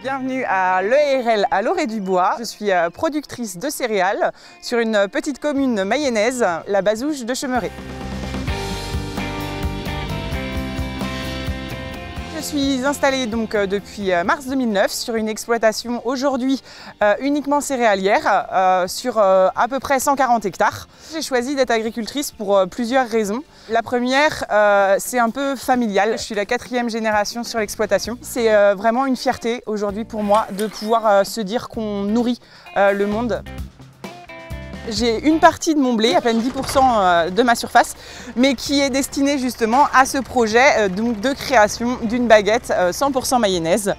Bienvenue à l'EARL à Lorey-du-Bois. Je suis productrice de céréales sur une petite commune mayonnaise, la Bazouge de Chemerey. Je suis installée donc depuis mars 2009 sur une exploitation aujourd'hui uniquement céréalière sur à peu près 140 hectares. J'ai choisi d'être agricultrice pour plusieurs raisons. La première, c'est un peu familial. Je suis la 4e génération sur l'exploitation. C'est vraiment une fierté aujourd'hui pour moi de pouvoir se dire qu'on nourrit le monde. J'ai une partie de mon blé, à peine 10% de ma surface, mais qui est destinée justement à ce projet donc de création d'une baguette 100% mayonnaise.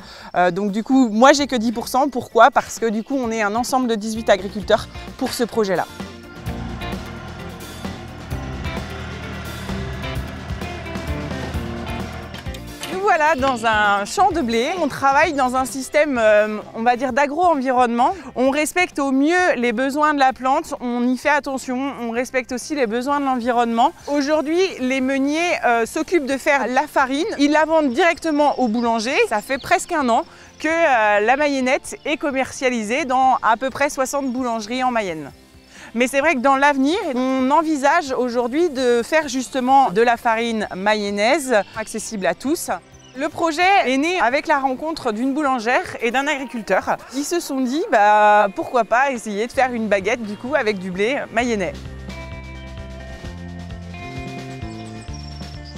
Donc du coup, moi j'ai que 10%. Pourquoi? Parce que du coup, on est un ensemble de 18 agriculteurs pour ce projet-là. Voilà, dans un champ de blé, on travaille dans un système, on va dire, d'agro-environnement. On respecte au mieux les besoins de la plante, on y fait attention, on respecte aussi les besoins de l'environnement. Aujourd'hui, les meuniers s'occupent de faire la farine, ils la vendent directement au boulanger. Ça fait presque un an que la mayonnette est commercialisée dans à peu près 60 boulangeries en Mayenne. Mais c'est vrai que dans l'avenir, on envisage aujourd'hui de faire justement de la farine mayonnaise accessible à tous. Le projet est né avec la rencontre d'une boulangère et d'un agriculteur. Ils se sont dit pourquoi pas essayer de faire une baguette du coup avec du blé mayennais.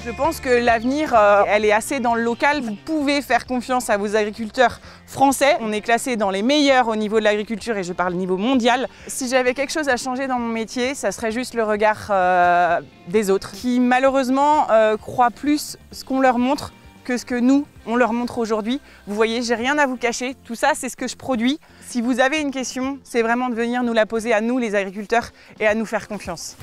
Je pense que l'avenir, elle est assez dans le local. Vous pouvez faire confiance à vos agriculteurs français. On est classé dans les meilleurs au niveau de l'agriculture et je parle au niveau mondial. Si j'avais quelque chose à changer dans mon métier, ça serait juste le regard des autres qui malheureusement croient plus ce qu'on leur montre que ce que nous, on leur montre aujourd'hui. Vous voyez, j'ai rien à vous cacher. Tout ça, c'est ce que je produis. Si vous avez une question, c'est vraiment de venir nous la poser à nous, les agriculteurs, et à nous faire confiance.